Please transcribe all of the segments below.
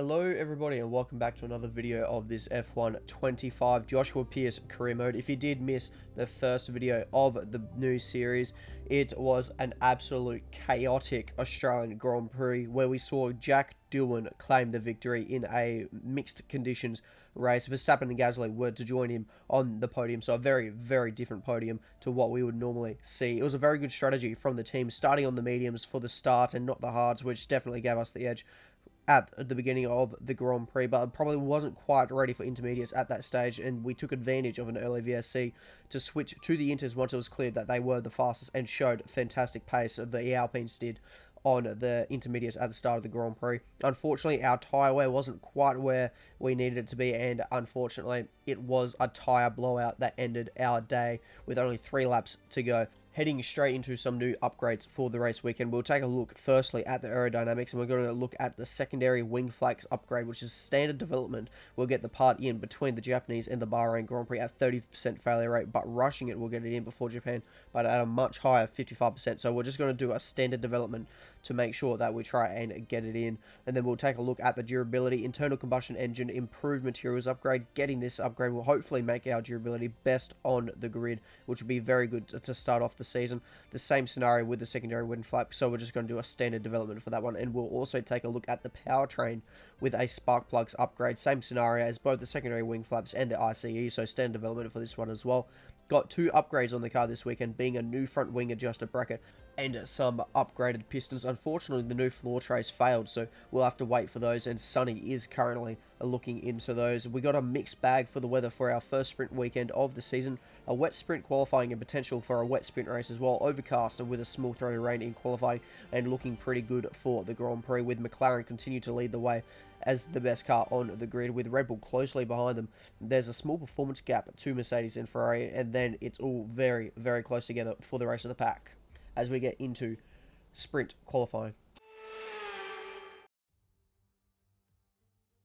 Hello everybody and welcome back to another video of this F1 25 Joshua Pearce career mode. If you did miss the first video of the new series, it was an absolute chaotic Australian Grand Prix where we saw Jack Doohan claim the victory in a mixed conditions race. Verstappen and Gasly were to join him on the podium, so a very different podium to what we would normally see. It was a very good strategy from the team, starting on the mediums for the start and not the hards, which definitely gave us the edge at the beginning of the Grand Prix, but it probably wasn't quite ready for intermediates at that stage, and we took advantage of an early VSC to switch to the Inters once it was clear that they were the fastest and showed fantastic pace. The Alpines did on the intermediates at the start of the Grand Prix. Unfortunately, our tyre wear wasn't quite where we needed it to be, and unfortunately, it was a tyre blowout that ended our day with only 3 laps to go. Heading straight into some new upgrades for the race weekend, we'll take a look firstly at the aerodynamics, and we're going to look at the secondary wing flaps upgrade, which is standard development. We'll get the part in between the Japanese and the Bahrain Grand Prix at 30% failure rate, but rushing it, we'll get it in before Japan, but at a much higher 55%. So we're just going to do a standard development to make sure that we try and get it in. And then we'll take a look at the durability, internal combustion engine, improved materials upgrade. Getting this upgrade will hopefully make our durability best on the grid, which will be very good to start off the season. The same scenario with the secondary wing flap, so we're just going to do a standard development for that one. And we'll also take a look at the powertrain with a spark plugs upgrade. Same scenario as both the secondary wing flaps and the ICE, so standard development for this one as well. Got 2 upgrades on the car this weekend, being a new front wing adjuster bracket and some upgraded pistons. Unfortunately, the new floor trays failed, so we'll have to wait for those, and Sunny is currently looking into those. We got a mixed bag for the weather for our first sprint weekend of the season. A wet sprint qualifying and potential for a wet sprint race as well. Overcast and with a small throw of rain in qualifying, and looking pretty good for the Grand Prix, with McLaren continue to lead the way as the best car on the grid, with Red Bull closely behind them. There's a small performance gap to Mercedes and Ferrari, and then it's all very close together for the rest of the pack as we get into sprint qualifying.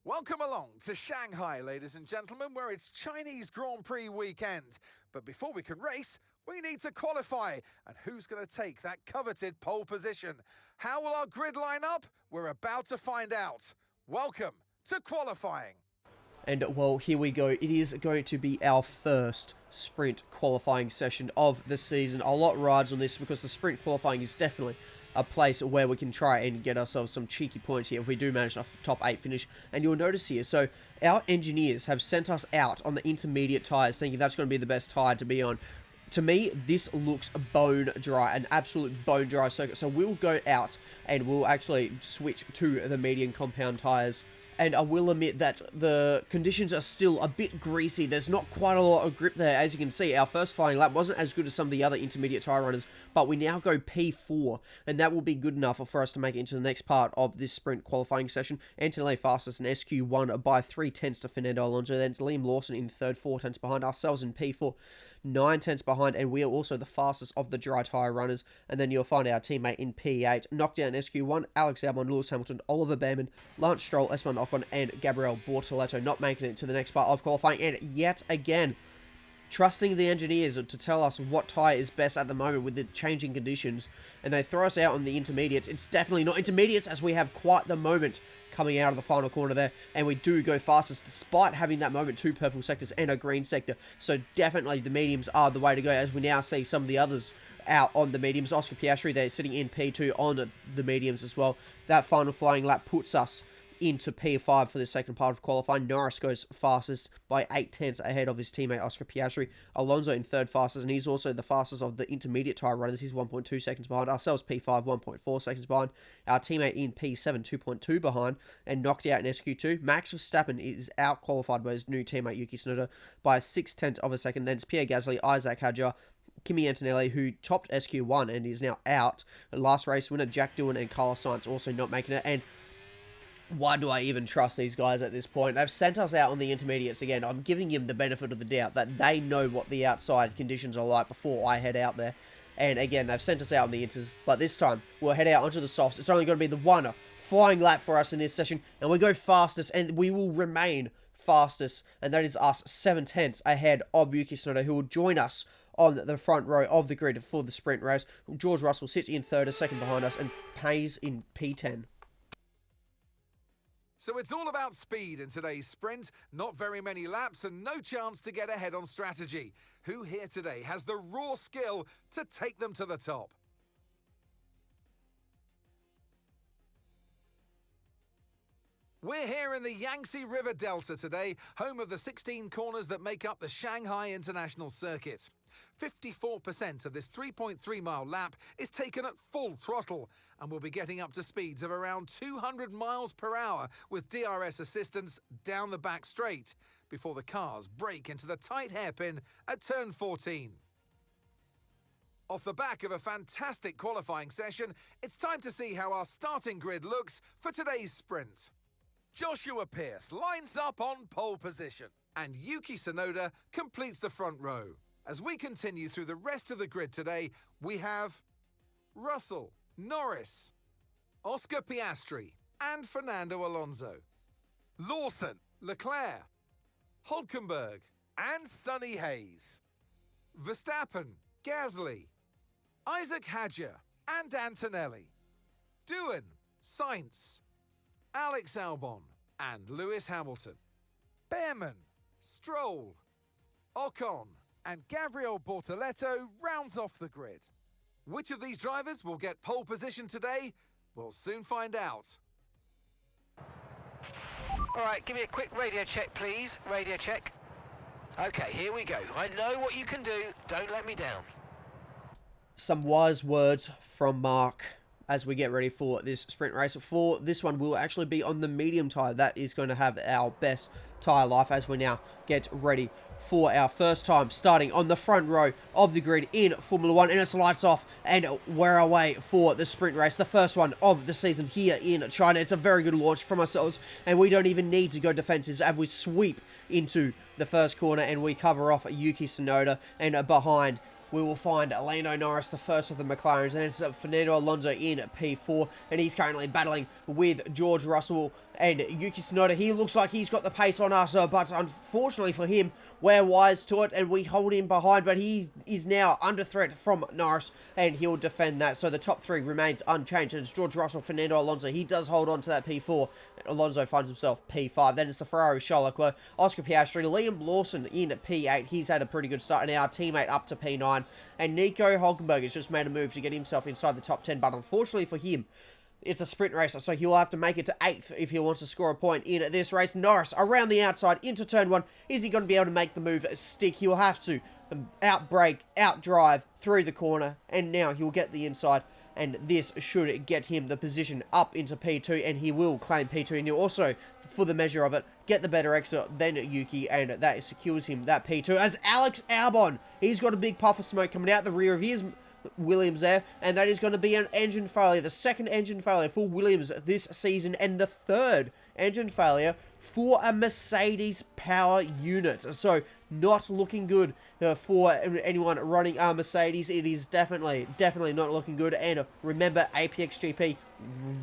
Welcome along to Shanghai, ladies and gentlemen, where it's Chinese Grand Prix weekend. But before we can race, we need to qualify. And who's going to take that coveted pole position? How will our grid line up? We're about to find out. Welcome to qualifying. And, well, here we go. It is going to be our first sprint qualifying session of the season. A lot rides on this because the sprint qualifying is definitely a place where we can try and get ourselves some cheeky points here if we do manage a top 8 finish. And you'll notice here, so our engineers have sent us out on the intermediate tyres, thinking that's going to be the best tyre to be on. To me, this looks bone dry, an absolute bone dry circuit. So we'll go out and we'll actually switch to the medium compound tyres. And I will admit that the conditions are still a bit greasy. There's not quite a lot of grip there. As you can see, our first flying lap wasn't as good as some of the other intermediate tyre runners, but we now go P4, and that will be good enough for us to make it into the next part of this sprint qualifying session. Antonelli fastest in SQ1 by 3/10 to Fernando Alonso. Then it's Liam Lawson in third, 4/10 behind. Ourselves in P4, 9/10 behind, and we are also the fastest of the dry tyre runners. And then you'll find our teammate in P8, knocked down SQ1, Alex Albon, Lewis Hamilton, Oliver Behrman, Lance Stroll, Esteban Ocon, and Gabriel Bortoleto not making it to the next part of qualifying. And yet again, trusting the engineers to tell us what tyre is best at the moment with the changing conditions, and they throw us out on the intermediates. It's definitely not intermediates, as we have quite the moment coming out of the final corner there, and we do go fastest despite having that moment, 2 purple sectors and a green sector. So definitely the mediums are the way to go, as we now see some of the others out on the mediums. Oscar Piastri, they're sitting in P2 on the mediums as well. That final flying lap puts us into P5 for the second part of qualifying. Norris goes fastest by 8/10 ahead of his teammate Oscar Piastri. Alonso in third fastest, and he's also the fastest of the intermediate tyre runners. He's 1.2 seconds behind. Ourselves P5, 1.4 seconds behind. Our teammate in P7, 2.2 behind, and knocked out in SQ2. Max Verstappen is out qualified by his new teammate Yuki Tsunoda by 6/10 of a second. Then it's Pierre Gasly, Isaac Hadjar, Kimi Antonelli, who topped SQ1 and is now out. Last race winner Jack Doohan and Carlos Sainz also not making it. And why do I even trust these guys at this point? They've sent us out on the intermediates again. I'm giving them the benefit of the doubt that they know what the outside conditions are like before I head out there. And again, they've sent us out on the inters, but this time we'll head out onto the softs. It's only going to be the one flying lap for us in this session, and we go fastest, and we will remain fastest, and that is us 7/10 ahead of Yuki Tsunoda, who will join us on the front row of the grid for the sprint race. George Russell sits in third, a second behind us, and Pays in P10. So it's all about speed in today's sprint, not very many laps and no chance to get ahead on strategy. Who here today has the raw skill to take them to the top? We're here in the Yangtze River Delta today, home of the 16 corners that make up the Shanghai International Circuit. 54% of this 3.3-mile lap is taken at full throttle, and we'll be getting up to speeds of around 200 miles per hour with DRS assistance down the back straight before the cars break into the tight hairpin at turn 14. Off the back of a fantastic qualifying session, it's time to see how our starting grid looks for today's sprint. Joshua Pearce lines up on pole position, and Yuki Tsunoda completes the front row. As we continue through the rest of the grid today, we have Russell, Norris, Oscar Piastri, and Fernando Alonso, Lawson, Leclerc, Hulkenberg, and Sonny Hayes, Verstappen, Gasly, Isaac Hadjar, and Antonelli, Doohan, Sainz, Alex Albon, and Lewis Hamilton, Behrman, Stroll, Ocon, and Gabriel Bortoleto rounds off the grid. Which of these drivers will get pole position today? We'll soon find out. All right, give me a quick radio check, please. Radio check. Okay, here we go. I know what you can do. Don't let me down. Some wise words from Mark as we get ready for this sprint race. For this one, we'll actually be on the medium tyre. That is going to have our best tyre life as we now get ready for our first time starting on the front row of the grid in Formula 1, and it's lights off and we're away for the sprint race, the first one of the season here in China. It's a very good launch from ourselves, and we don't even need to go defensive as we sweep into the first corner and we cover off Yuki Tsunoda, and behind we will find Lando Norris, the first of the McLarens, and it's Fernando Alonso in P4, and he's currently battling with George Russell and Yuki Tsunoda. He looks like he's got the pace on us, but unfortunately for him, we're wise to it, and we hold him behind, but he is now under threat from Norris, and he'll defend that. So the top three remains unchanged, and it's George Russell, Fernando Alonso. He does hold on to that P4. Alonso finds himself P5. Then it's the Ferrari, Charles Leclerc, Oscar Piastri, Liam Lawson in P8. He's had a pretty good start, and our teammate up to P9. And Nico Hulkenberg has just made a move to get himself inside the top 10, but unfortunately for him, it's a sprint race, so he'll have to make it to 8th if he wants to score a point in this race. Norris around the outside into turn 1. Is he going to be able to make the move stick? He'll have to outbrake, outdrive through the corner, and now he'll get the inside, and this should get him the position up into P2, and he will claim P2, and he'll also, for the measure of it, get the better exit than Yuki, and that secures him that P2. As Alex Albon, he's got a big puff of smoke coming out the rear of his Williams there, and that is going to be an engine failure, the second engine failure for Williams this season, and the third engine failure for a Mercedes power unit. So not looking good for anyone running a Mercedes. It is definitely not looking good. And remember, APXGP,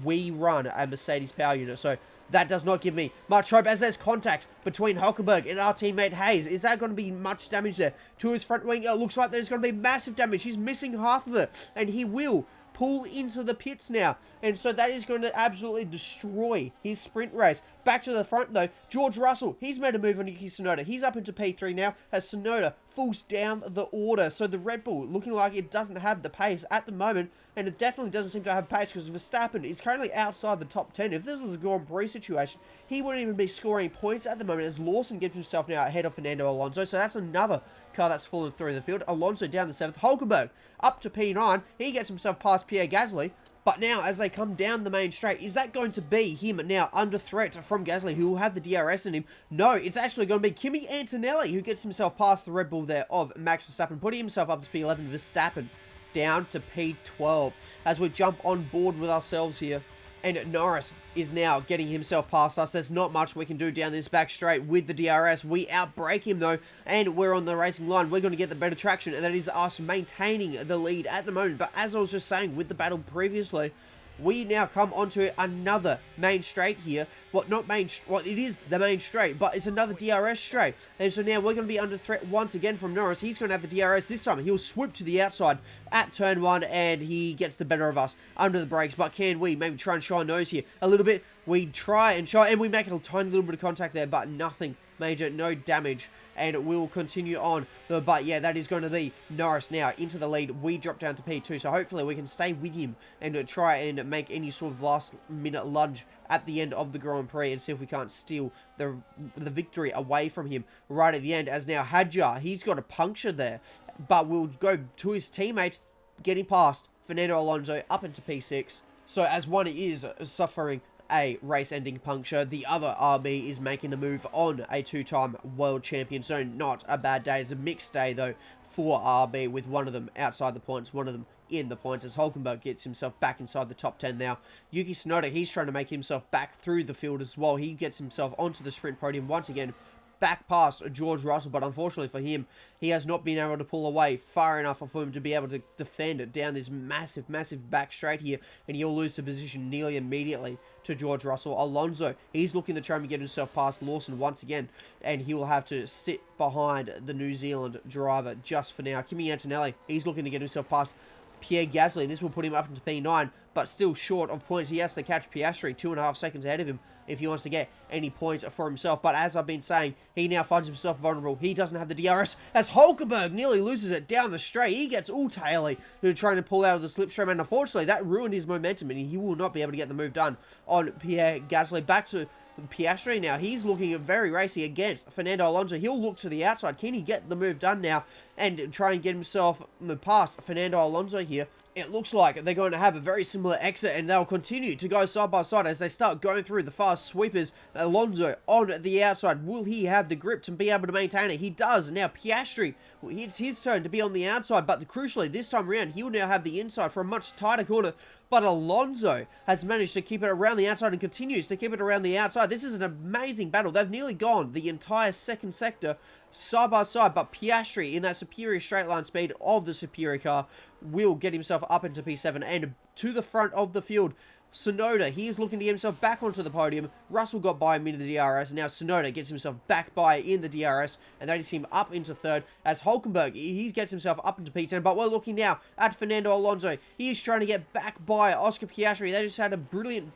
we run a Mercedes power unit, so that does not give me much hope, as there's contact between Hulkenberg and our teammate Hayes. Is that going to be much damage there to his front wing? It looks like there's going to be massive damage. He's missing half of it, and he will pull into the pits now. And so that is going to absolutely destroy his sprint race. Back to the front, though, George Russell, he's made a move on Yuki Tsunoda. He's up into P3 now, as Tsunoda falls down the order. So the Red Bull looking like it doesn't have the pace at the moment, and it definitely doesn't seem to have pace because Verstappen is currently outside the top 10. If this was a Grand Prix situation, he wouldn't even be scoring points at the moment, as Lawson gets himself now ahead of Fernando Alonso. So that's another car that's fallen through the field. Alonso down the 7th. Hulkenberg up to P9. He gets himself past Pierre Gasly. But now, as they come down the main straight, is that going to be him now under threat from Gasly, who will have the DRS in him? No, it's actually going to be Kimi Antonelli, who gets himself past the Red Bull there of Max Verstappen, putting himself up to P11. Verstappen down to P12 as we jump on board with ourselves here. And Norris is now getting himself past us. There's not much we can do down this back straight with the DRS. We outbrake him, though, and we're on the racing line. We're going to get the better traction, and that is us maintaining the lead at the moment. But as I was just saying with the battle previously, we now come onto another main straight here. Well, it is the main straight, but it's another DRS straight. And so now we're going to be under threat once again from Norris. He's going to have the DRS this time. He'll swoop to the outside at turn 1, and he gets the better of us under the brakes. But can we maybe try and shine nose here a little bit? We try, and we make a tiny little bit of contact there, but nothing major, no damage, and we'll continue on. But yeah, that is going to be Norris now into the lead. We drop down to P2, so hopefully we can stay with him and try and make any sort of last-minute lunge at the end of the Grand Prix and see if we can't steal the victory away from him right at the end. As now Hadjar, he's got a puncture there, but we'll go to his teammate, getting past Fernando Alonso up into P6. So as one is suffering a race-ending puncture, the other RB is making a move on a two-time world champion. So not a bad day. It's a mixed day, though, for RB, with one of them outside the points, one of them in the points, as Hulkenberg gets himself back inside the top 10 now. Yuki Tsunoda, he's trying to make himself back through the field as well. He gets himself onto the sprint podium once again, back past George Russell, but unfortunately for him, he has not been able to pull away far enough for him to be able to defend it down this massive back straight here, and he'll lose the position nearly immediately to George Russell. Alonso, he's looking to try and get himself past Lawson once again, and he will have to sit behind the New Zealand driver just for now. Kimi Antonelli, he's looking to get himself past Pierre Gasly, and this will put him up into P9, but still short of points. He has to catch Piastri 2.5 seconds ahead of him if he wants to get any points for himself. But as I've been saying, he now finds himself vulnerable. He doesn't have the DRS, as Hulkenberg nearly loses it down the straight. He gets all taily, trying to pull out of the slipstream, and unfortunately that ruined his momentum, and he will not be able to get the move done on Pierre Gasly. Back to Piastri now. He's looking very racy against Fernando Alonso. He'll look to the outside. Can he get the move done now and try and get himself past Fernando Alonso here? It looks like they're going to have a very similar exit, and they'll continue to go side by side as they start going through the fast sweepers. Alonso on the outside. Will he have the grip to be able to maintain it? He does. Now Piastri, it's his turn to be on the outside, but crucially this time around, he will now have the inside for a much tighter corner. But Alonso has managed to keep it around the outside and continues to keep it around the outside. This is an amazing battle. They've nearly gone the entire second sector side by side, but Piastri, in that superior straight line speed of the superior car, will get himself up into P7 and to the front of the field. Tsunoda, he is looking to get himself back onto the podium. Russell got by him into the DRS, and now Tsunoda gets himself back by in the DRS, and that is him up into third, as Hulkenberg, he gets himself up into P10, but we're looking now at Fernando Alonso. He is trying to get back by Oscar Piastri. They just had a brilliant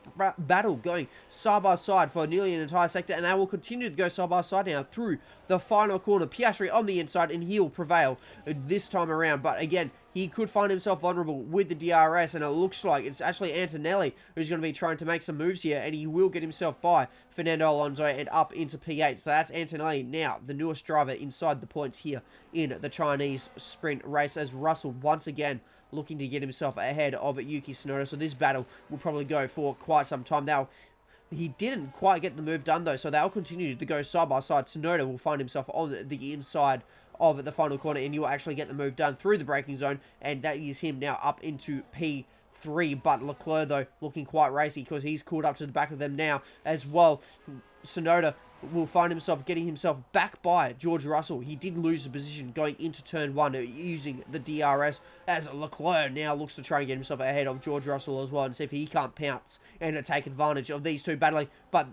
battle going side by side for nearly an entire sector, and they will continue to go side by side now through the final corner. Piastri on the inside, and he'll prevail this time around, but again, he could find himself vulnerable with the DRS, and it looks like it's actually Antonelli who's going to be trying to make some moves here, and he will get himself by Fernando Alonso and up into P8. So that's Antonelli now, the newest driver inside the points here in the Chinese sprint race, as Russell once again looking to get himself ahead of Yuki Tsunoda. So this battle will probably go for quite some time. Now, he didn't quite get the move done though, so they'll continue to go side by side. Tsunoda will find himself on the inside of the final corner, and you'll actually get the move done through the braking zone, and that is him now up into P3. But Leclerc, though, looking quite racy because he's caught up to the back of them now as well. Tsunoda will find himself getting himself back by George Russell. He did lose the position going into turn 1 using the DRS, as Leclerc now looks to try and get himself ahead of George Russell as well and see if he can't pounce and take advantage of these two battling. But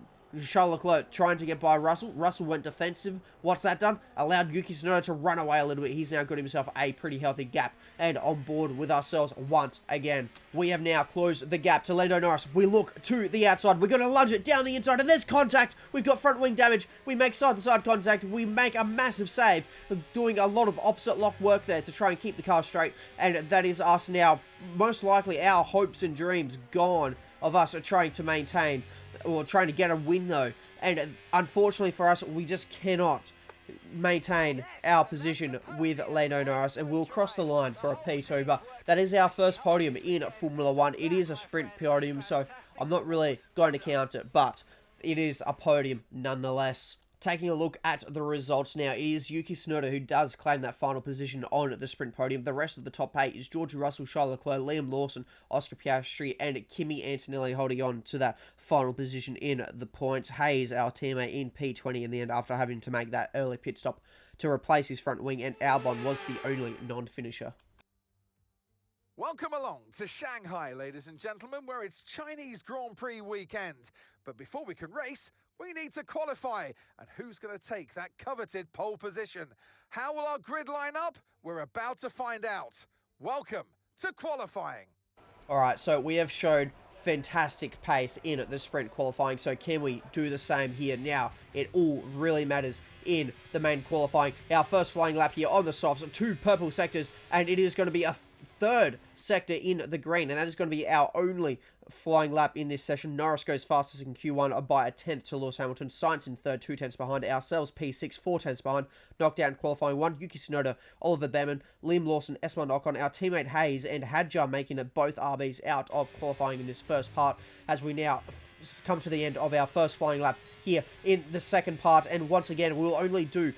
Charles Leclerc trying to get by Russell. Russell went defensive. What's that done? Allowed Yuki Tsunoda to run away a little bit. He's now got himself a pretty healthy gap and on board with ourselves once again. We have now closed the gap to Lando Norris. We look to the outside. We're going to lunge it down the inside, and there's contact. We've got front wing damage. We make side-to-side contact. We make a massive save, doing a lot of opposite lock work there to try and keep the car straight, and that is us now. Most likely our hopes and dreams gone of us trying to maintain or trying to get a win though, and unfortunately for us, we just cannot maintain our position with Lando Norris, and we'll cross the line for a P2, but that is our first podium in Formula 1. It is a sprint podium, so I'm not really going to count it, but it is a podium nonetheless. Taking a look at the results now, it is Yuki Tsunoda who does claim that final position on the sprint podium. The rest of the top 8 is George Russell, Charles Leclerc, Liam Lawson, Oscar Piastri, and Kimi Antonelli holding on to that final position in the points. Hayes, our teammate, in P20 in the end after having to make that early pit stop to replace his front wing, and Albon was the only non-finisher. Welcome along to Shanghai, ladies and gentlemen, where it's Chinese Grand Prix weekend. But before we can race, we need to qualify. And who's going to take that coveted pole position? How will our grid line up? We're about to find out. Welcome to qualifying. Alright, so we have showed fantastic pace in the sprint qualifying. So can we do the same here? Now, it all really matters in the main qualifying. Our first flying lap here on the softs, 2 purple sectors, and it is going to be a third sector in the green, and that is going to be our only flying lap in this session. Norris goes fastest in Q1 by a 10th to Lewis Hamilton. Sainz in third, 2 tenths behind. Ourselves, P6, 4 tenths behind. Knockdown qualifying 1, Yuki Tsunoda, Oliver Behrman, Liam Lawson, Esteban Ocon, our teammate Hayes and Hadjar making it both RBs out of qualifying in this first part, as we now come to the end of our first flying lap here in the second part. And once again, we'll only do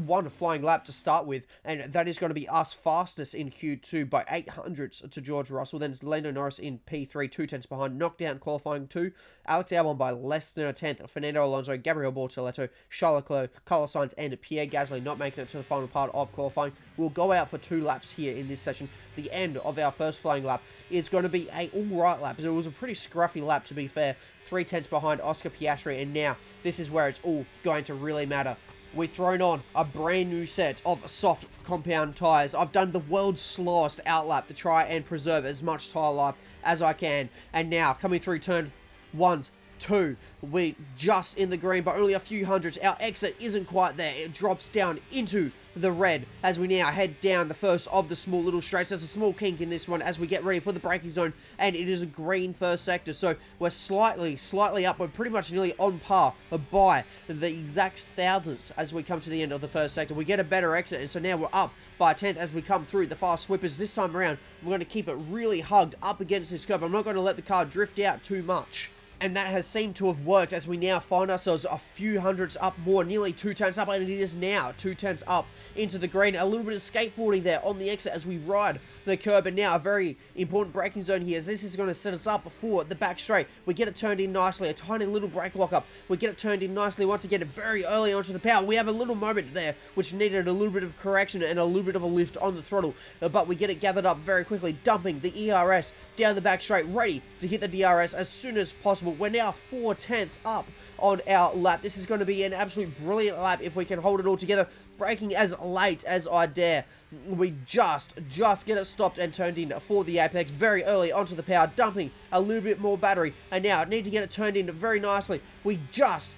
one flying lap to start with, and that is going to be us fastest in Q2 by 800ths to George Russell. Then it's Lando Norris in P3, 2 tenths behind. Knockdown qualifying 2, Alex Albon by less than a tenth. Fernando Alonso, Gabriel Bortoleto, Charles Leclerc, Carlos Sainz, and Pierre Gasly not making it to the final part of qualifying. We'll go out for 2 laps here in this session. The end of our first flying lap is going to be a alright lap. It was a pretty scruffy lap, to be fair. 3 tenths behind Oscar Piastri, and now this is where it's all going to really matter. We've thrown on a brand new set of soft compound tyres. I've done the world's slowest outlap to try and preserve as much tyre life as I can. And now, coming through turn 1, 2, we just in the green by only a few hundreds. Our exit isn't quite there. It drops down into the red as we now head down the first of the small little straights. There's a small kink in this one as we get ready for the braking zone, and it is a green first sector, so we're slightly up. We're pretty much nearly on par by the exact thousandths as we come to the end of the first sector. We get a better exit, and so now we're up by a tenth as we come through the fast sweepers. This time around, we're going to keep it really hugged up against this curb. I'm not going to let the car drift out too much. And that has seemed to have worked as we now find ourselves a few hundredths up more, nearly 2 tenths up, and it is now 2 tenths up into the green. A little bit of skateboarding there on the exit as we ride the curb, and now a very important braking zone here, as this is going to set us up for the back straight. We get it turned in nicely, a tiny little brake lock-up. We get it turned in nicely once again, very early onto the power. We have a little moment there, which needed a little bit of correction and a little bit of a lift on the throttle, but we get it gathered up very quickly, dumping the ERS down the back straight, ready to hit the DRS as soon as possible. We're now 4 tenths up on our lap. This is going to be an absolute brilliant lap if we can hold it all together. Braking as late as I dare. We just get it stopped and turned in for the apex very early onto the power, dumping a little bit more battery, and now I need to get it turned in very nicely. We just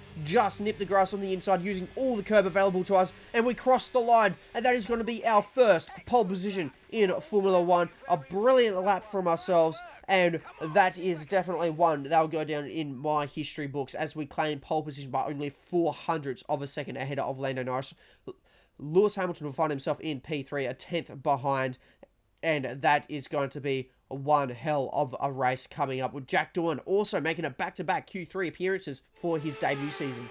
nip the grass on the inside using all the curb available to us, and we cross the line, and that is going to be our first pole position in Formula 1. A brilliant lap from ourselves, and that is definitely one that will go down in my history books as we claim pole position by only 400ths of a second ahead of Lando Norris. Lewis Hamilton will find himself in P3, a 10th behind, and that is going to be one hell of a race coming up, with Jack Doohan also making a back-to-back Q3 appearances for his debut season.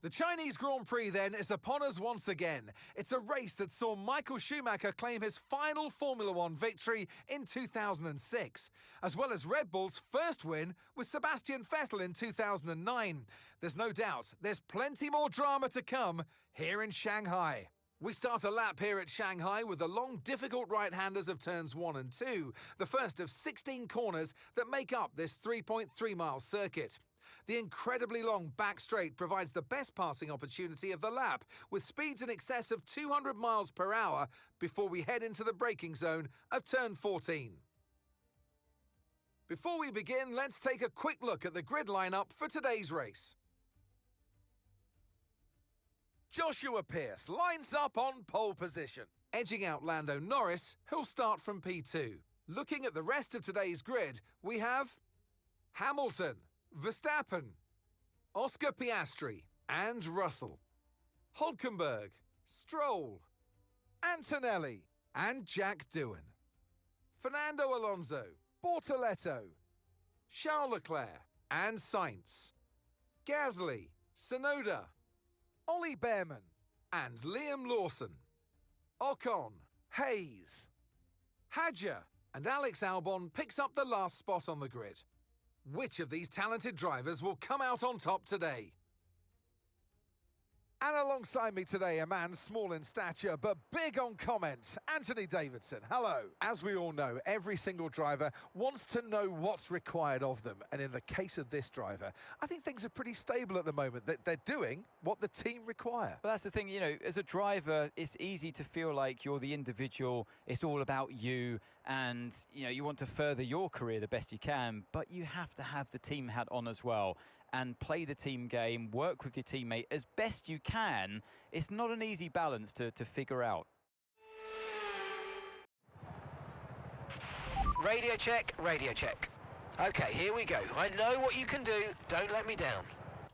The Chinese Grand Prix, then, is upon us once again. It's a race that saw Michael Schumacher claim his final Formula One victory in 2006, as well as Red Bull's first win with Sebastian Vettel in 2009. There's no doubt there's plenty more drama to come here in Shanghai. We start a lap here at Shanghai with the long, difficult right-handers of turns 1 and 2, the first of 16 corners that make up this 3.3-mile circuit. The incredibly long back straight provides the best passing opportunity of the lap, with speeds in excess of 200 miles per hour before we head into the braking zone of turn 14. Before we begin, let's take a quick look at the grid lineup for today's race. Joshua Pearce lines up on pole position, edging out Lando Norris, who'll start from P2. Looking at the rest of today's grid, we have Hamilton, Verstappen, Oscar Piastri and Russell, Hülkenberg, Stroll, Antonelli and Jack Doohan, Fernando Alonso, Bortoleto, Charles Leclerc and Sainz, Gasly, Tsunoda, Ollie Behrman and Liam Lawson, Ocon, Hayes, Hadjar and Alex Albon picks up the last spot on the grid. Which of these talented drivers will come out on top today? And alongside me today, a man small in stature but big on comment, Anthony Davidson. Hello. As we all know, every single driver wants to know what's required of them. And in the case of this driver, I think things are pretty stable at the moment. That they're doing what the team require. But that's the thing, you know, as a driver, it's easy to feel like you're the individual. It's all about you. and you want to further your career the best you can, but you have to have the team hat on as well and play the team game, work with your teammate as best you can. It's not an easy balance to figure out. Radio check, radio check. Okay, here we go. I know what you can do. Don't let me down.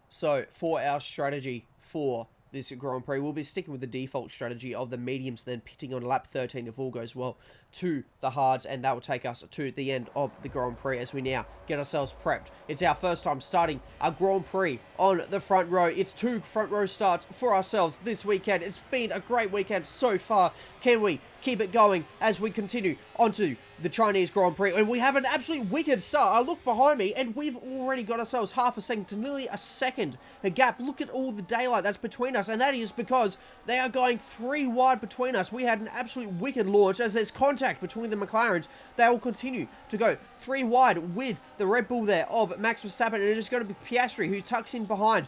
So, for our strategy for this Grand Prix, we'll be sticking with the default strategy of the mediums, then pitting on lap 13 if all goes well to the hards, and that will take us to the end of the Grand Prix as we now get ourselves prepped. It's our first time starting a Grand Prix on the front row. It's 2 front row starts for ourselves this weekend. It's been a great weekend so far. Can we keep it going as we continue onto the Chinese Grand Prix? And we have an absolutely wicked start. I look behind me and we've already got ourselves half a second to nearly a second a gap. Look at all the daylight that's between us, and that is because they are going 3 wide between us. We had an absolute wicked launch as there's contact between the McLarens. They will continue to go 3 wide with the Red Bull there of Max Verstappen, and it is going to be Piastri who tucks in behind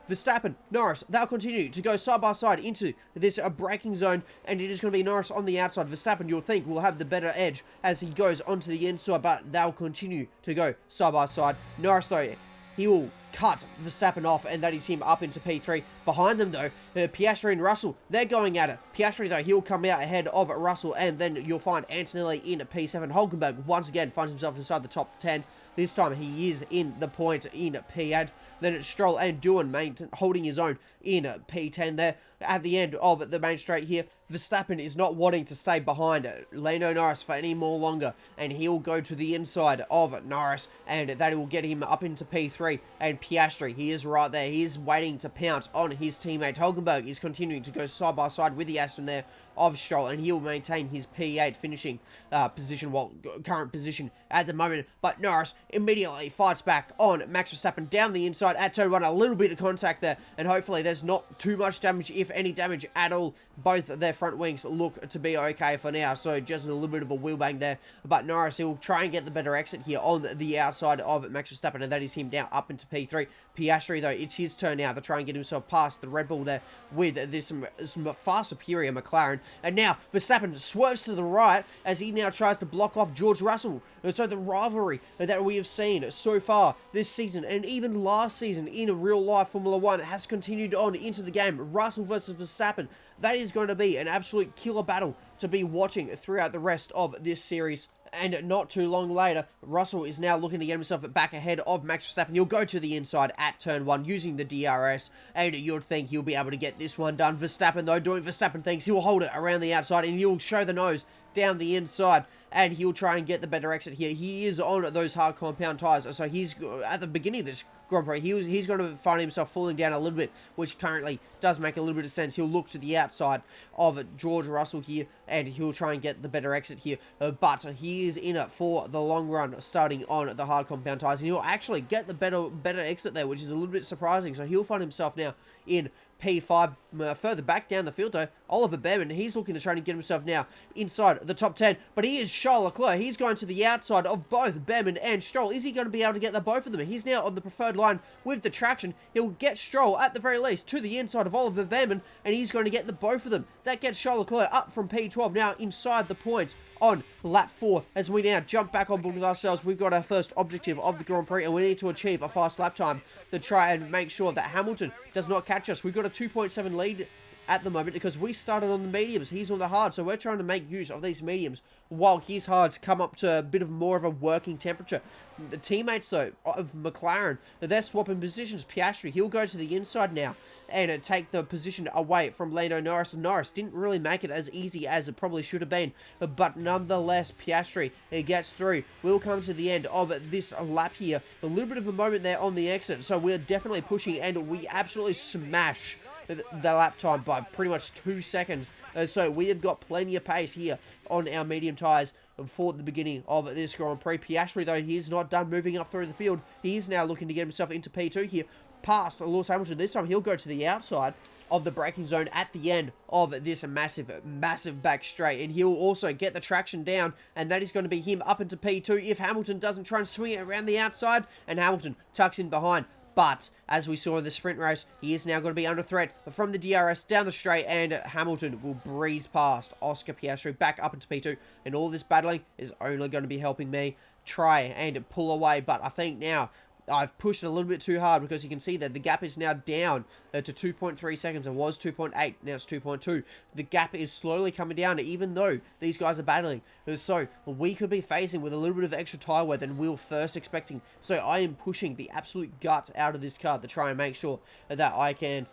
Verstappen, Norris. They'll continue to go side by side into this braking zone, and it is going to be Norris on the outside. Verstappen, you'll think, will have the better edge as he goes onto the inside, but they'll continue to go side by side. Norris, though, he will cut Verstappen off, and that is him up into P3. Behind them, though, Piastri and Russell, they're going at it. Piastri, though, he'll come out ahead of Russell, and then you'll find Antonelli in P7. Hulkenberg, once again, finds himself inside the top 10. This time, he is in the points in P8. Then it's Stroll and Doohan holding his own in P10 there. At the end of the main straight here, Verstappen is not wanting to stay behind Lando Norris for any more longer, and he'll go to the inside of Norris, and that will get him up into P3. And Piastri, he is right there. He is waiting to pounce on his teammate. Hulkenberg is continuing to go side by side with the Aston there of Stroll, and he'll maintain his P8 finishing position, current position at the moment. But Norris immediately fights back on Max Verstappen down the inside at turn 1. A little bit of contact there, and hopefully there's not too much damage, if any damage at all. Both their front wings look to be okay for now, so just a little bit of a wheel bang there. But Norris, he'll try and get the better exit here on the outside of Max Verstappen, and that is him now up into P3. Piastri, though, it's his turn now to try and get himself past the Red Bull there with this some far superior McLaren. And now Verstappen swerves to the right as he now tries to block off George Russell. And so the rivalry that we have seen so far this season, and even last season in real life Formula 1, has continued on into the game. Russell versus Verstappen. That is going to be an absolute killer battle to be watching throughout the rest of this series. And not too long later, Russell is now looking to get himself back ahead of Max Verstappen. He'll go to the inside at turn 1 using the DRS, and you'd think he'll be able to get this one done. Verstappen, though, doing Verstappen things. He'll hold it around the outside, and he'll show the nose down the inside, and he'll try and get the better exit here. He is on those hard compound tyres, so he's at the beginning of this Grand Prix, he's going to find himself falling down a little bit, which currently does make a little bit of sense. He'll look to the outside of George Russell here, and he'll try and get the better exit here, but he is in it for the long run, starting on the hard compound tyres, and he'll actually get the better exit there, which is a little bit surprising. So he'll find himself now in P5. Further back down the field, though, Oliver Behrman, he's looking to try and get himself now inside the top 10, but he is Charles Leclerc. He's going to the outside of both Behrman and Stroll. Is he going to be able to get the both of them? He's now on the preferred line with the traction. He'll get Stroll, at the very least, to the inside of Oliver Behrman, and he's going to get the both of them. That gets Charles Leclerc up from P12, now inside the points on lap 4. As we now jump back on board with ourselves, we've got our first objective of the Grand Prix, and we need to achieve a fast lap time to try and make sure that Hamilton does not catch us. We've got a 2.7 lead at the moment because we started on the mediums. He's on the hard, so we're trying to make use of these mediums while his hards come up to a bit of more of a working temperature. The teammates, though, of McLaren, they're swapping positions. Piastri, he'll go to the inside now and take the position away from Lando Norris. Norris didn't really make it as easy as it probably should have been, but nonetheless, Piastri gets through. We'll come to the end of this lap here. A little bit of a moment there on the exit, so we're definitely pushing, and we absolutely smash the lap time by pretty much 2 seconds. So we have got plenty of pace here on our medium tyres for the beginning of this Grand Prix. Piastri, though, he is not done moving up through the field. He is now looking to get himself into P2 here, past Lewis Hamilton. This time he'll go to the outside of the braking zone at the end of this massive back straight, and he'll also get the traction down, and that is going to be him up into P2 if Hamilton doesn't try and swing it around the outside, and Hamilton tucks in behind. But, as we saw in the sprint race, he is now going to be under threat from the DRS down the straight, and Hamilton will breeze past Oscar Piastri back up into P2, and all this battling is only going to be helping me try and pull away. But I think now I've pushed it a little bit too hard, because you can see that the gap is now down to 2.3 seconds. It was 2.8, now it's 2.2. The gap is slowly coming down, even though these guys are battling. So we could be facing with a little bit of extra tyre wear than we were first expecting. So I am pushing the absolute guts out of this car to try and make sure that I can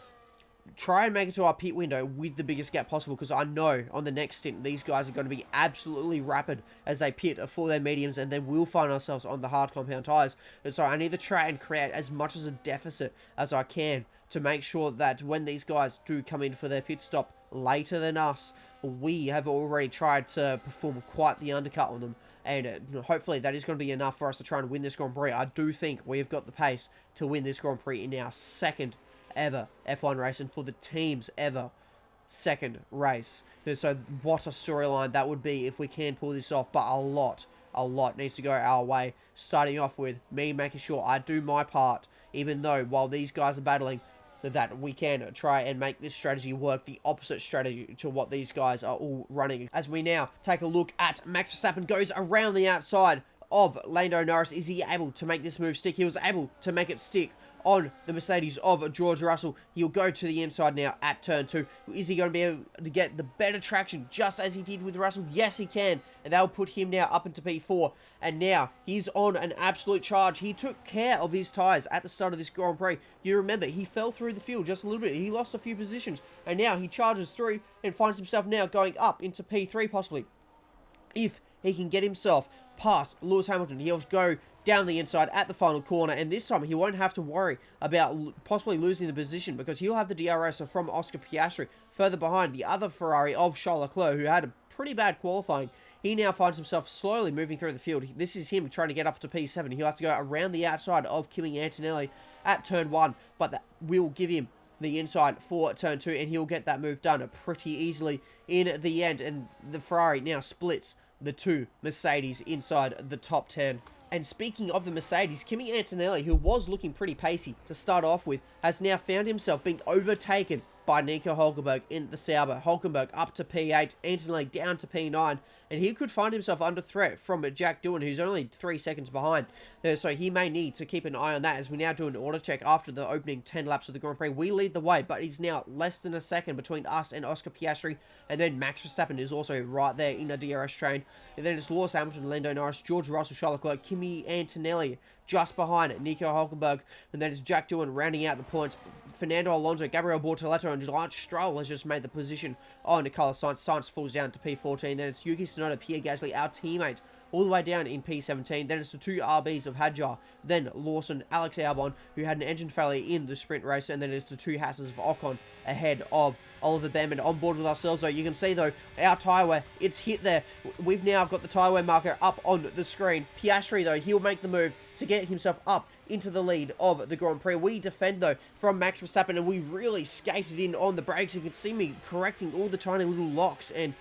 try and make it to our pit window with the biggest gap possible, because I know on the next stint these guys are going to be absolutely rapid as they pit for their mediums, and then we'll find ourselves on the hard compound tyres. And so I need to try and create as much as a deficit as I can to make sure that when these guys do come in for their pit stop later than us, we have already tried to perform quite the undercut on them. And hopefully that is going to be enough for us to try and win this Grand Prix. I do think we have got the pace to win this Grand Prix in our second ever F1 race, and for the team's ever second race. So what a storyline that would be if we can pull this off. But a lot needs to go our way, starting off with me making sure I do my part, even though while these guys are battling, that we can try and make this strategy work, the opposite strategy to what these guys are all running. As we now take a look at Max Verstappen, goes around the outside of Lando Norris. Is he able to make this move stick? He was able to make it stick on the Mercedes of George Russell. He'll go to the inside now at turn 2. Is he going to be able to get the better traction just as he did with Russell? Yes, he can. And that'll put him now up into P4. And now he's on an absolute charge. He took care of his tyres at the start of this Grand Prix. You remember, he fell through the field just a little bit. He lost a few positions. And now he charges through and finds himself now going up into P3 possibly. If he can get himself past Lewis Hamilton, he'll go down the inside at the final corner, and this time he won't have to worry about possibly losing the position, because he'll have the DRS from Oscar Piastri further behind the other Ferrari of Charles Leclerc, who had a pretty bad qualifying. He now finds himself slowly moving through the field. This is him trying to get up to P7. He'll have to go around the outside of Kimi Antonelli at turn 1, but that will give him the inside for turn 2, and he'll get that move done pretty easily in the end. And the Ferrari now splits the two Mercedes inside the top 10. And speaking of the Mercedes, Kimi Antonelli, who was looking pretty pacey to start off with, has now found himself being overtaken by Nico Hülkenberg in the Sauber. Hülkenberg up to P8, Antonelli down to P9, and he could find himself under threat from Jack Doohan, who's only 3 seconds behind. So he may need to keep an eye on that, as we now do an auto check after the opening 10 laps of the Grand Prix. We lead the way, but it's now less than a second between us and Oscar Piastri, and then Max Verstappen is also right there in a DRS train. And then it's Lewis Hamilton, Lando Norris, George Russell, Charles Leclerc, Kimi Antonelli just behind Nico Hülkenberg, and then it's Jack Doohan rounding out the points. Fernando Alonso, Gabriel Bortoleto, and Lance Stroll has just made the position on Carlos Sainz. Sainz falls down to P14. Then it's Yuki Tsunoda, Pierre Gasly, our teammate, all the way down in P17. Then it's the two RBs of Hadjar, then Lawson, Alex Albon, who had an engine failure in the sprint race, and then it's the two Hasses of Ocon ahead of Oliver Behrman. On board with ourselves, though, you can see, though, our tyre wear, it's hit there. We've now got the tyre wear marker up on the screen. Piastri, though, he'll make the move to get himself up into the lead of the Grand Prix. We defend, though, from Max Verstappen, and we really skated in on the brakes. You can see me correcting all the tiny little locks and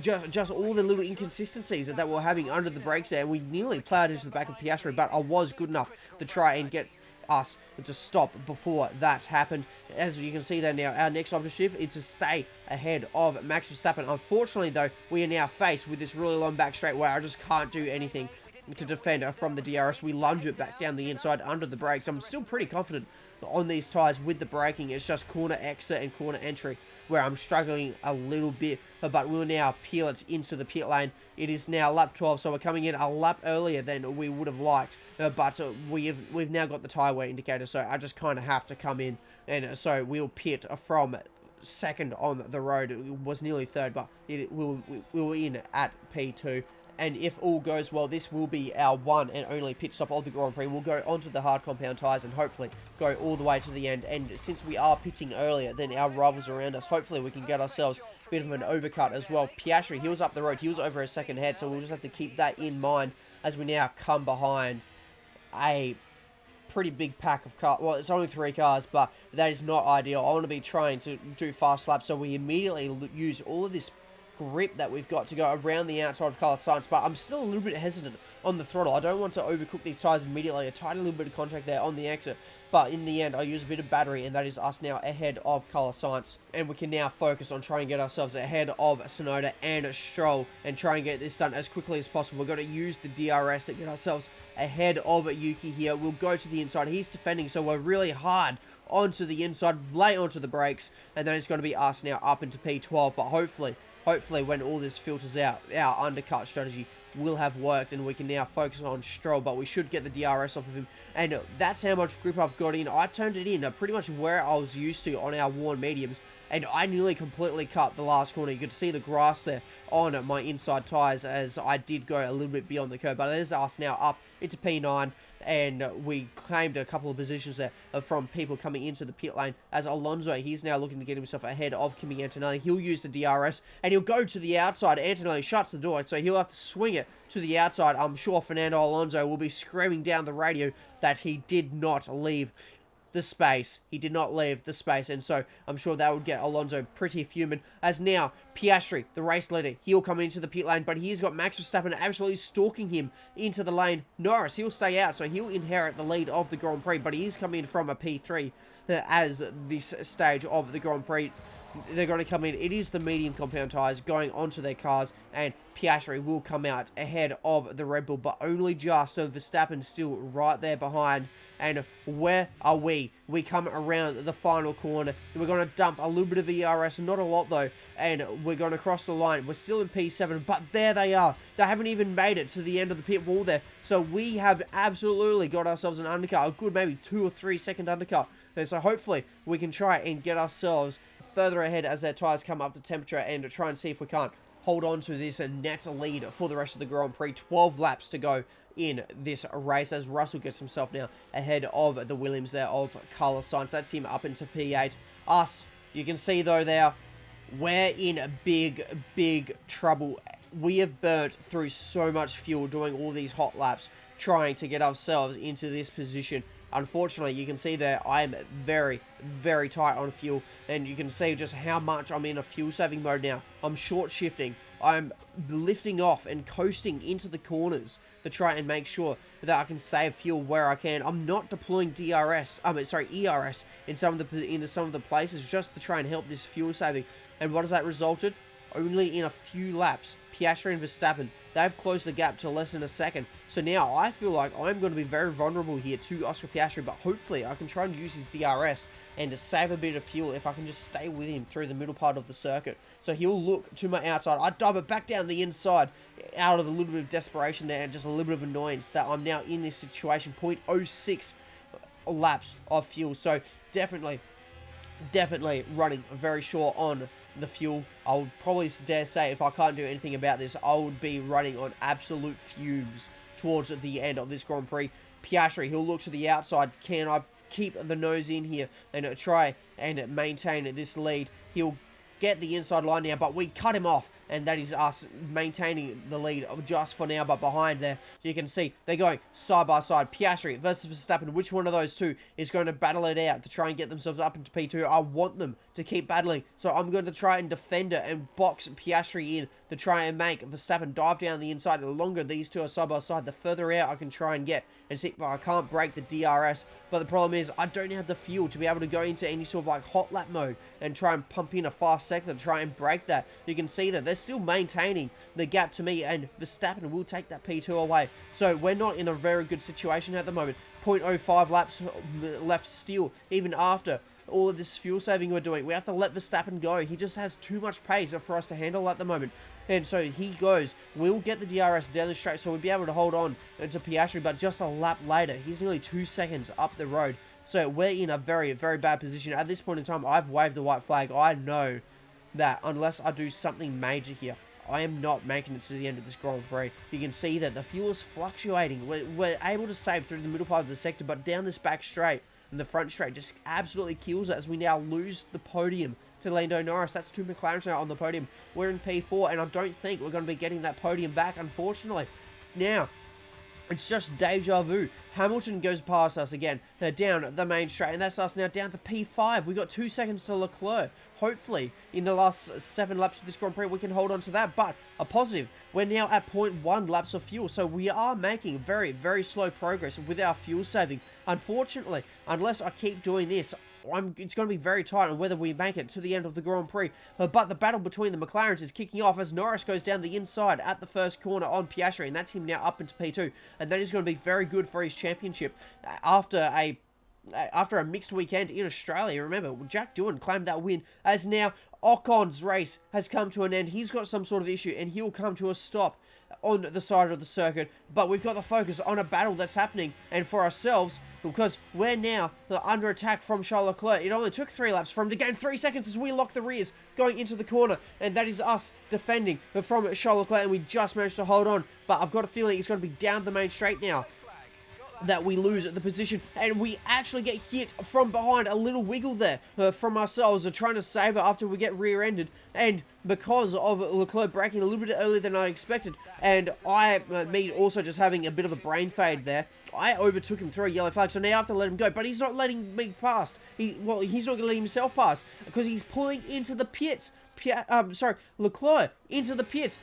just all the little inconsistencies that we're having under the brakes there, and we nearly plowed into the back of Piastri, but I was good enough to try and get us to stop before that happened. As you can see there now, our next objective is to stay ahead of Max Verstappen. Unfortunately, though, we are now faced with this really long back straight where I just can't do anything to defend from the DRS. We lunge it back down the inside under the brakes. I'm still pretty confident on these tyres with the braking. It's just corner exit and corner entry where I'm struggling a little bit, but we'll now peel it into the pit lane. It is now lap 12, so we're coming in a lap earlier than we would have liked, but we've now got the tyre wear indicator, so I just kind of have to come in, and so we'll pit from second on the road. It was nearly third, but we were in at P2. And if all goes well, this will be our one and only pit stop of the Grand Prix. We'll go onto the hard compound tyres and hopefully go all the way to the end. And since we are pitting earlier than our rivals around us, hopefully we can get ourselves a bit of an overcut as well. Piastri, he was up the road. He was over a second ahead, so we'll just have to keep that in mind as we now come behind a pretty big pack of cars. Well, it's only 3 cars, but that is not ideal. I want to be trying to do fast laps, so we immediately use all of this grip that we've got to go around the outside of Carlos Sainz, but I'm still a little bit hesitant on the throttle. I don't want to overcook these tyres immediately. I tied a little bit of contact there on the exit, but in the end, I use a bit of battery, and that is us now ahead of Carlos Sainz. And we can now focus on trying to get ourselves ahead of Tsunoda and Stroll and try and get this done as quickly as possible. We've got to use the DRS to get ourselves ahead of Yuki here. We'll go to the inside. He's defending, so we're really hard onto the inside, lay onto the brakes, and then it's going to be us now up into P12. But hopefully when all this filters out, our undercut strategy will have worked and we can now focus on Stroll, but we should get the DRS off of him. And that's how much grip I've got in. I turned it in pretty much where I was used to on our worn mediums, and I nearly completely cut the last corner. You could see the grass there on my inside tyres as I did go a little bit beyond the curve, but there's us now up into P9. And we claimed a couple of positions there from people coming into the pit lane. As Alonso, he's now looking to get himself ahead of Kimi Antonelli. He'll use the DRS, and he'll go to the outside. Antonelli shuts the door, so he'll have to swing it to the outside. I'm sure Fernando Alonso will be screaming down the radio that he did not leave the space. He did not leave the space, and so I'm sure that would get Alonso pretty fuming. As now, Piastri, the race leader, he'll come into the pit lane, but he's got Max Verstappen absolutely stalking him into the lane. Norris, he'll stay out, so he'll inherit the lead of the Grand Prix, but he is coming in from a P3 as this stage of the Grand Prix. They're going to come in. It is the medium compound tyres going onto their cars, and Piastri will come out ahead of the Red Bull, but only just. Verstappen still right there behind. And where are we? We come around the final corner. We're going to dump a little bit of ERS, not a lot though, and we're going to cross the line. We're still in P7, but there they are. They haven't even made it to the end of the pit wall there. So we have absolutely got ourselves an undercut, a good maybe 2 or 3 second undercut. And so hopefully we can try and get ourselves further ahead as their tyres come up to temperature and try and see if we can't hold on to this net lead for the rest of the Grand Prix. 12 laps to go in this race as Russell gets himself now ahead of the Williams there of Carlos Sainz. That's him up into P8. Us, you can see though there, we're in big trouble. We have burnt through so much fuel doing all these hot laps trying to get ourselves into this position. Unfortunately, you can see there, I'm very tight on fuel, and you can see just how much I'm in a fuel-saving mode now. I'm short-shifting. I'm lifting off and coasting into the corners to try and make sure that I can save fuel where I can. I'm not deploying ERS in some of the places just to try and help this fuel saving. And what has that resulted? Only in a few laps, Piastri and Verstappen, they've closed the gap to less than a second. So now I feel like I'm going to be very vulnerable here to Oscar Piastri, but hopefully I can try and use his DRS and to save a bit of fuel if I can just stay with him through the middle part of the circuit. So he'll look to my outside. I dive it back down the inside out of a little bit of desperation there and just a little bit of annoyance that I'm now in this situation. 0.06 laps of fuel. So definitely running very short on the fuel. I would probably dare say if I can't do anything about this, I would be running on absolute fumes towards the end of this Grand Prix. Piastri, he'll look to the outside. Can I keep the nose in here and try and maintain this lead? He'll get the inside line now, but we cut him off, and that is us maintaining the lead just for now. But behind there, you can see they're going side by side. Piastri versus Verstappen. Which one of those two is going to battle it out to try and get themselves up into P2? I want them to keep battling, so I'm going to try and defend it and box Piastri in to try and make Verstappen dive down the inside. The longer these two are side by side, the further out I can try and get and see. But I can't break the DRS. But the problem is I don't have the fuel to be able to go into any sort of like hot lap mode and try and pump in a fast sector to try and break that. You can see that they're still maintaining the gap to me, and Verstappen will take that P2 away. So we're not in a very good situation at the moment. 0.05 laps left still, even after all of this fuel saving we're doing. We have to let Verstappen go. He just has too much pace for us to handle at the moment. And so he goes. We'll get the DRS down the straight, so we'll be able to hold on to Piastri, but just a lap later, he's nearly 2 seconds up the road. So we're in a very bad position. At this point in time, I've waved the white flag. I know that unless I do something major here, I am not making it to the end of this Grand Prix. You can see that the fuel is fluctuating. We're able to save through the middle part of the sector, but down this back straight and the front straight just absolutely kills it as we now lose the podium to Lando Norris. That's 2 McLarens now on the podium. We're in P4, and I don't think we're going to be getting that podium back, unfortunately. Now, it's just deja vu. Hamilton goes past us again. They're down the main straight, and that's us now down to P5. We got 2 seconds to Leclerc. hopefully in the last 7 laps of this Grand Prix we can hold on to that. But a positive, we're now at 0.1 laps of fuel, so we are making very, very slow progress with our fuel saving. Unfortunately, unless I keep doing this, it's going to be very tight on whether we make it to the end of the Grand Prix. But the battle between the McLarens is kicking off as Norris goes down the inside at the first corner on Piastri, and that's him now up into P2. And that is going to be very good for his championship after a mixed weekend in Australia. Remember, Jack Doohan claimed that win, as now Ocon's race has come to an end. He's got some sort of issue, and he'll come to a stop on the side of the circuit. But we've got the focus on a battle that's happening, and for ourselves, because we're now under attack from Charles Leclerc. It only took 3 laps for him to gain 3 seconds as we lock the rears going into the corner, and that is us defending from Charles Leclerc, and we just managed to hold on. But I've got a feeling it's going to be down the main straight now that we lose the position, and we actually get hit from behind. A little wiggle there from ourselves, trying to save it after we get rear-ended, and because of Leclerc braking a little bit earlier than I expected, and me also just having a bit of a brain fade there, I overtook him through a yellow flag, so now I have to let him go. But he's not letting me past. He's not going to let himself pass because he's pulling into the pits. Leclerc into the pits.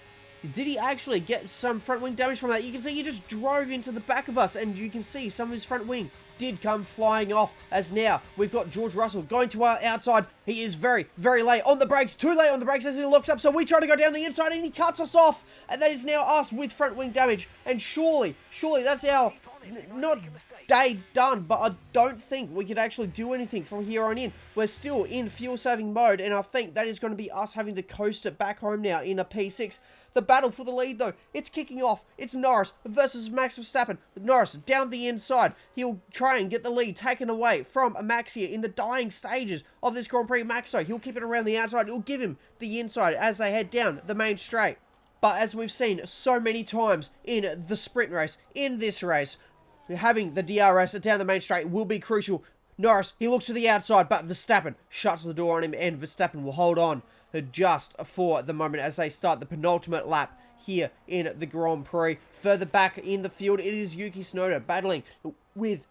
Did he actually get some front wing damage from that? You can see he just drove into the back of us, and you can see some of his front wing did come flying off, as now we've got George Russell going to our outside. He is very, very late on the brakes, too late on the brakes as he looks up, so we try to go down the inside, and he cuts us off, and that is now us with front wing damage, and surely that's our, not day done, but I don't think we could actually do anything from here on in. We're still in fuel saving mode, and I think that is going to be us having to coast it back home now in a P6. The battle for the lead, though, it's kicking off. It's Norris versus Max Verstappen. Norris down the inside. He'll try and get the lead taken away from Max here in the dying stages of this Grand Prix. Max, though, he'll keep it around the outside. He'll give him the inside as they head down the main straight. But as we've seen so many times in the sprint race, in this race, having the DRS down the main straight will be crucial. Norris, he looks to the outside, but Verstappen shuts the door on him, and Verstappen will hold on just for the moment as they start the penultimate lap here in the Grand Prix. Further back in the field, it is Yuki Tsunoda battling with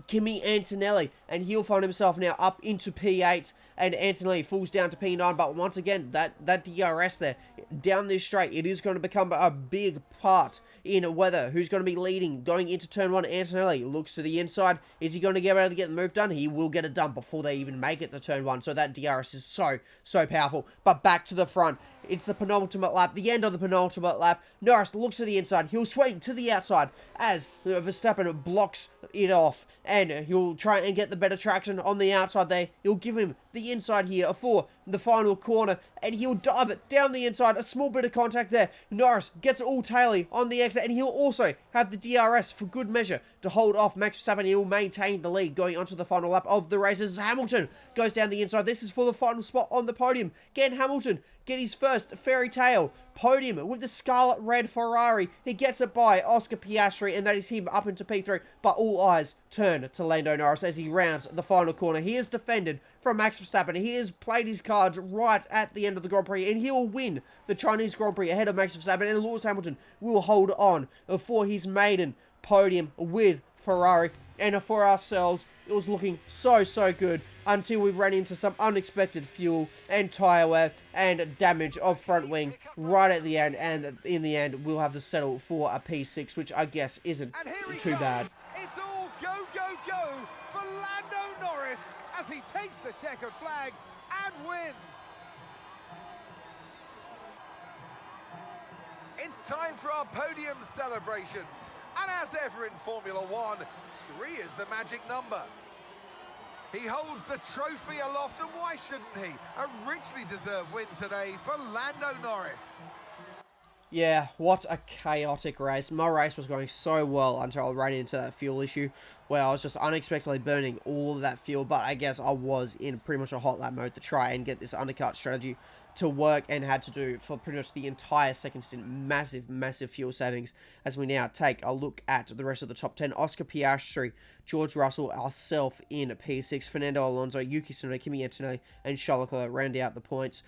Kimi Antonelli, and he'll find himself now up into P8, and Antonelli falls down to P9. But once again, that DRS there down this straight, it is going to become a big part in whether who's going to be leading going into turn 1. Antonelli looks to the inside. Is he going to be able to get the move done? He will get it done before they even make it to turn 1. So that DRS is so powerful. But back to the front. It's the penultimate lap, the end of the penultimate lap. Norris looks to the inside. He'll swing to the outside as Verstappen blocks it off. And he'll try and get the better traction on the outside there. He'll give him the inside here for the final corner. And he'll dive it down the inside. A small bit of contact there. Norris gets it all taily on the exit. And he'll also have the DRS for good measure to hold off Max Verstappen. He'll maintain the lead going onto the final lap of the race as Hamilton goes down the inside. This is for the final spot on the podium. Can Hamilton get his first fairy tale podium with the scarlet red Ferrari? He gets it by Oscar Piastri, and that is him up into P3. But all eyes turn to Lando Norris as he rounds the final corner. He is defended from Max Verstappen. He has played his cards right at the end of the Grand Prix, and he will win the Chinese Grand Prix ahead of Max Verstappen, and Lewis Hamilton will hold on for his maiden podium with Ferrari. And for ourselves, it was looking so good until we ran into some unexpected fuel and tyre wear and damage of front wing right at the end. And in the end, we'll have to settle for a P6, which I guess isn't too bad. It's all go for Lando Norris as he takes the checkered flag and wins. It's time for our podium celebrations. And as ever in Formula One, 3 is the magic number. He holds the trophy aloft, and why shouldn't he? A richly deserved win today for Lando Norris. Yeah, what a chaotic race. My race was going so well until I ran into that fuel issue where I was just unexpectedly burning all of that fuel, but I guess I was in pretty much a hot lap mode to try and get this undercut strategy to work, and had to do for pretty much the entire second stint massive fuel savings. As we now take a look at the rest of the top 10, Oscar Piastri, George Russell, ourselves in P6, Fernando Alonso, Yuki Tsunoda, Kimi Antonelli, and Charles Leclerc round out the points.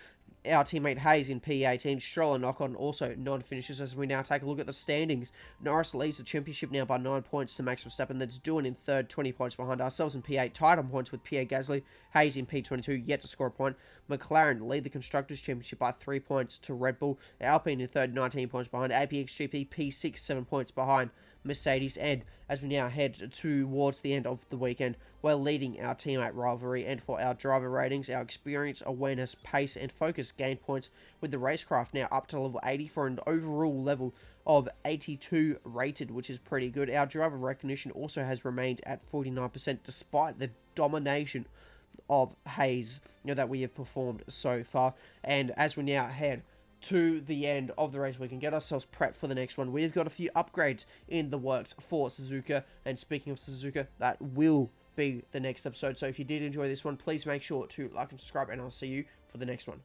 our teammate Hayes in P18. Stroller knock-on also non-finishes as we now take a look at the standings. Norris leads the championship now by 9 points to Max Verstappen. That's doing in third, 20 points behind ourselves in P8. Tied on points with Pierre Gasly. Hayes in P22 yet to score a point. McLaren lead the Constructors' Championship by 3 points to Red Bull. Alpine in third, 19 points behind. APXGP P6, 7 points behind Mercedes. And as we now head towards the end of the weekend, we're leading our teammate rivalry, and for our driver ratings, our experience, awareness, pace and focus gain points, with the racecraft now up to level 80 for an overall level of 82 rated, which is pretty good. Our driver recognition also has remained at 49% despite the domination of Hayes that we have performed so far. And as we now head to the end of the race, we can get ourselves prepped for the next one. We've got a few upgrades in the works for Suzuka, and speaking of Suzuka, that will be the next episode. So if you did enjoy this one, please make sure to like and subscribe, and I'll see you for the next one.